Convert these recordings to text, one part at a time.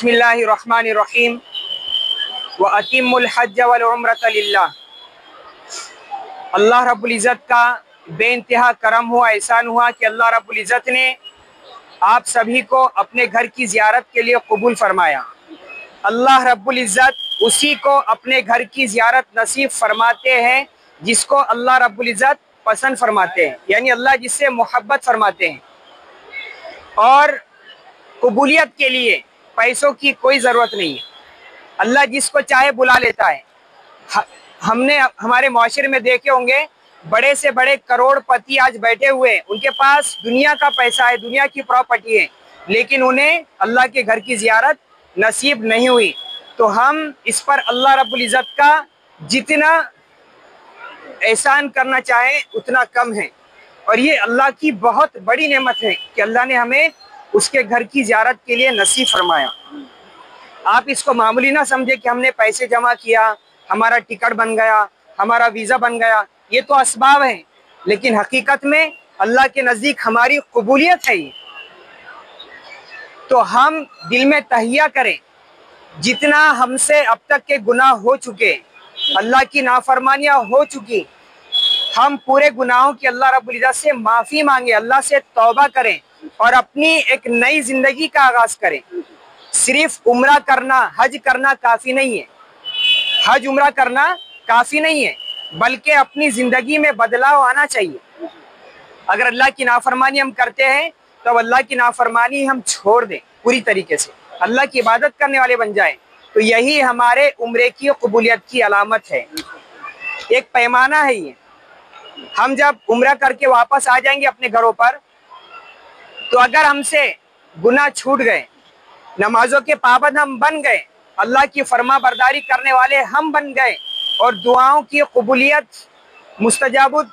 बिस्मिल्लाहिर्रहमानिर्रहीम व अतिम्मुल हज्ज वल उम्रत लिल्लाह। अल्लाह रब्बुल इज़्ज़त का बेइंतहा करम हुआ, एहसान हुआ कि अल्लाह रब्बुल इज़्ज़त ने आप सभी को अपने घर की ज़ियारत के लिए कबूल फरमाया। अल्लाह रब्बुल इज़्ज़त उसी को अपने घर की ज़ियारत नसीब फरमाते हैं जिसको अल्लाह रब्बुल इज़्ज़त पसंद फरमाते हैं, यानी अल्लाह जिससे मोहब्बत फरमाते हैं। और कबूलियत के लिए पैसों की कोई ज़रूरत नहीं है, अल्लाह जिसको चाहे बुला लेता है। हमने हमारे माशरे में देखे होंगे बड़े से बड़े करोड़पति आज बैठे हुए हैं, उनके पास दुनिया का पैसा है, दुनिया की प्रॉपर्टी है, लेकिन उन्हें अल्लाह के घर की ज़ियारत नसीब नहीं हुई। तो हम इस पर अल्लाह रब्बुल इज़्ज़त का जितना एहसान करना चाहें उतना कम है, और ये अल्लाह की बहुत बड़ी नेमत है कि अल्लाह ने हमें उसके घर की ज़ियारत के लिए नसीब फरमाया। आप इसको मामूली ना समझे कि हमने पैसे जमा किया, हमारा टिकट बन गया, हमारा वीज़ा बन गया, ये तो असबाब हैं, लेकिन हकीकत में अल्लाह के नज़दीक हमारी कबूलियत है ये। तो हम दिल में तहिया करें, जितना हमसे अब तक के गुनाह हो चुके, अल्लाह की नाफरमानियाँ हो चुकी, हम पूरे गुनाहों की अल्लाह रब्बुल इज़्ज़त से माफ़ी मांगे, अल्लाह से तौबा करें और अपनी एक नई ज़िंदगी का आगाज़ करें। सिर्फ उम्रा करना, हज करना काफ़ी नहीं है, हज उम्रा करना काफ़ी नहीं है, बल्कि अपनी ज़िंदगी में बदलाव आना चाहिए। अगर अल्लाह की नाफरमानी हम करते हैं तो अल्लाह की नाफरमानी हम छोड़ दें पूरी तरीके से, अल्लाह की इबादत करने वाले बन जाएं, तो यही हमारे उम्रे की कबूलियत की अलामत है। एक पैमाना है ये। हम जब उम्रा करके वापस आ जाएंगे अपने घरों पर, तो अगर हमसे गुनाह छूट गए, नमाजों के पाबंद हम बन गए, अल्लाह की फरमा बरदारी करने वाले हम बन गए, और दुआओं की कबूलियत, मुस्तजाबुद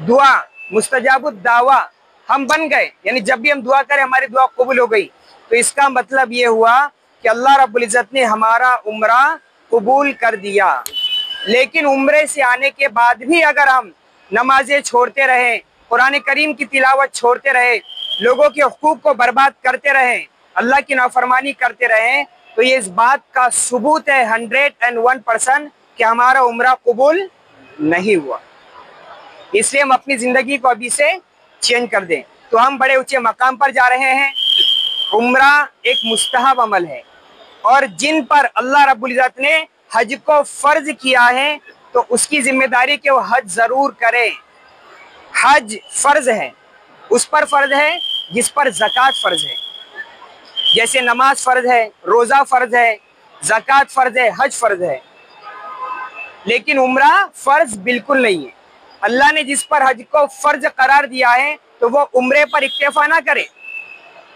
दुआ, मुस्तजाबुद दावा हम बन गए, यानी जब भी हम दुआ करें हमारी दुआ कबूल हो गई, तो इसका मतलब ये हुआ कि अल्लाह रब्बुल इज़्ज़त ने हमारा उम्रा कबूल कर दिया। लेकिन उम्रे से आने के बाद भी अगर हम नमाजें छोड़ते रहे, कुरान करीम की तिलावत छोड़ते रहे, लोगों के हुकूक को बर्बाद करते रहे, अल्लाह की नाफरमानी करते रहे, तो ये इस बात का सबूत है 101% कि हमारा उम्रा कबूल नहीं हुआ। इसलिए हम अपनी ज़िंदगी को अभी से चेंज कर दें। तो हम बड़े ऊंचे मकाम पर जा रहे हैं। उम्रा एक मुस्तहब अमल है, और जिन पर अल्लाह रब्बुल इज़्ज़त ने हज को फ़र्ज किया है तो उसकी जिम्मेदारी कि वो हज ज़रूर करें। हज फ़र्ज है, उस पर फ़र्ज है जिस पर ज़कात फ़र्ज है। जैसे नमाज फ़र्ज है, रोज़ा फ़र्ज है, ज़कात फ़र्ज है, हज फ़र्ज है, लेकिन उम्रा फ़र्ज बिल्कुल नहीं है। अल्लाह ने जिस पर हज को फ़र्ज करार दिया है तो वो उम्रे पर इक्तफा ना करे,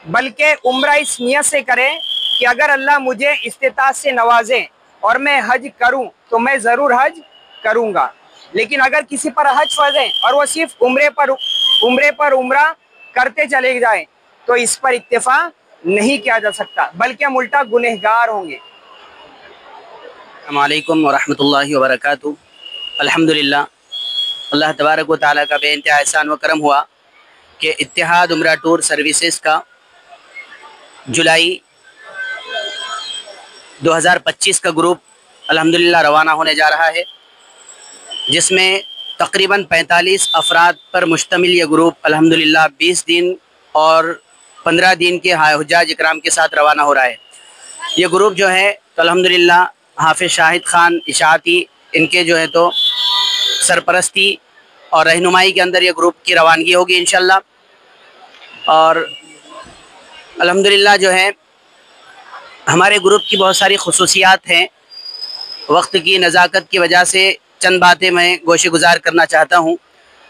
बल्कि उम्रा इस नियत से करे कि अगर अल्लाह मुझे इस्तिताअत से नवाजे और मैं हज करूं तो मैं ज़रूर हज करूंगा। लेकिन अगर किसी पर हज फ़र्ज है और वो सिर्फ उम्रे पर उम्रा करते चले जाए, तो इस पर इक्तफा नहीं किया जा सकता, बल्कि हम उल्टा गुनहगार होंगे। अस्सलामु अलैकुम वरहमतुल्लाहि वबरकातुहू। अल्हम्दुलिल्लाह, अल्लाह तबारक व तआला का बेइंतहा एहसान व करम हुआ कि इत्तिहाद उम्रा टूर सर्विसेज का जुलाई 2025 का ग्रुप अल्हम्दुलिल्लाह रवाना होने जा रहा है, जिसमें तकरीबन 45 अफराद पर मुश्तमिल ये ग्रुप अल्हम्दुलिल्लाह 20 दिन और 15 दिन के हुज्जाज इकराम के साथ रवाना हो रहा है। ये ग्रुप जो है तो अल्हम्दुलिल्लाह हाफिज़ शाहिद खान इशाअती, इनके जो है तो सरपरस्ती और रहनुमाई के अंदर ये ग्रुप की रवानगी होगी इंशाअल्लाह। और अल्हम्दुलिल्लाह जो है हमारे ग्रुप की बहुत सारी खुसूसियात हैं। वक्त की नज़ाकत की वजह से चंद बातें मैं गोशे गुजार करना चाहता हूँ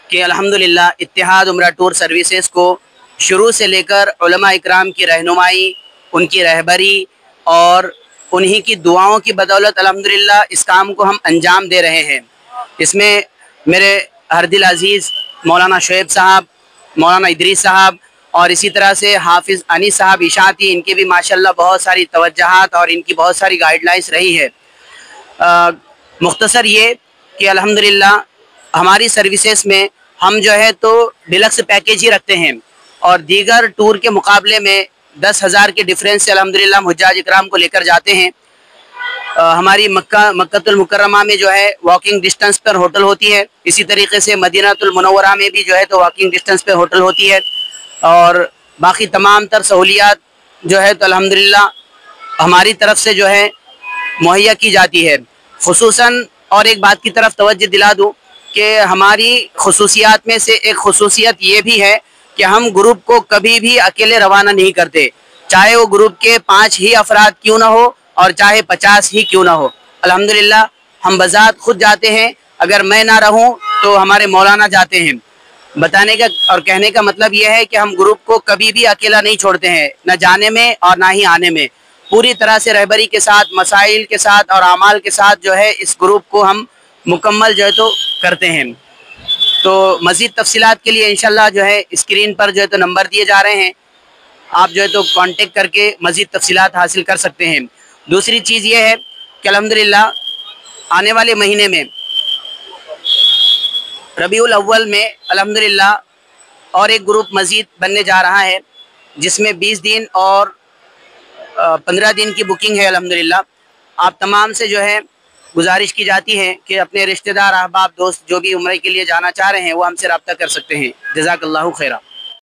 कि अल्हम्दुलिल्लाह इत्तिहाद उम्रा टूर सर्विसेज को शुरू से लेकर उलमा इकराम की रहनुमाई, उनकी रहबरी और उन्हीं की दुआओं की बदौलत अल्हम्दुलिल्लाह इस काम को हम अंजाम दे रहे हैं। इसमें मेरे हरदिल अज़ीज़ मौलाना शुएब साहब, मौलाना इदरीस साहब और इसी तरह से हाफिज़ अनीस साहब इशाअती, इनकी भी माशाल्लाह बहुत सारी तवज्जुहात और इनकी बहुत सारी गाइडलाइंस रही है। मुख्तसर ये कि अल्हम्दुलिल्लाह हमारी सर्विसेज में हम जो है तो डिलक्स पैकेज ही रखते हैं, और दीगर टूर के मुकाबले में 10,000 के डिफरेंस से अल्हम्दुलिल्लाह हुज्जाज इकराम को लेकर जाते हैं। हमारी मक्कातुल मुकर्रमा में जो है वॉकिंग डिस्टेंस पर होटल होती है, इसी तरीके से मदीनातुल मुनव्वरा में भी जो है तो वॉकिंग डिस्टेंस पर होटल होती है, और बाकी तमाम तर सहूलियात जो है तो अल्हम्दुलिल्लाह हमारी तरफ से जो है मुहैया की जाती है। खुसूसन और एक बात की तरफ तवज्जो दिला दूँ कि हमारी खुसूसियात में से एक खुसूसियत ये भी है कि हम ग्रुप को कभी भी अकेले रवाना नहीं करते, चाहे वो ग्रुप के 5 ही अफराद क्यों ना हो और चाहे 50 ही क्यों ना हो। अल्हम्दुलिल्लाह हम बज़ात खुद जाते हैं, अगर मैं ना रहूं तो हमारे मौलाना जाते हैं। बताने का और कहने का मतलब यह है कि हम ग्रुप को कभी भी अकेला नहीं छोड़ते हैं, न जाने में और ना ही आने में। पूरी तरह से रहबरी के साथ, मसाइल के साथ और आमाल के साथ जो है इस ग्रुप को हम मुकम्मल जो है तो करते हैं। तो मज़ीद तफसीलात के लिए इंशाल्लाह जो है स्क्रीन पर जो है तो नंबर दिए जा रहे हैं, आप जो है तो कांटेक्ट करके मज़ीद तफसीलात हासिल कर सकते हैं। दूसरी चीज़ ये है कि अल्हम्दुलिल्लाह आने वाले महीने में रबीउल अव्वल में अल्हम्दुलिल्लाह और एक ग्रुप मज़ीद बनने जा रहा है, जिसमें 20 दिन और 15 दिन की बुकिंग है। अल्हम्दुलिल्लाह आप तमाम से जो है गुजारिश की जाती है कि अपने रिश्तेदार, अहबाब, दोस्त जो भी उम्रे के लिए जाना चाह रहे हैं वो हमसे रब्ता कर सकते हैं। जज़ाकल्लाहु खैरा।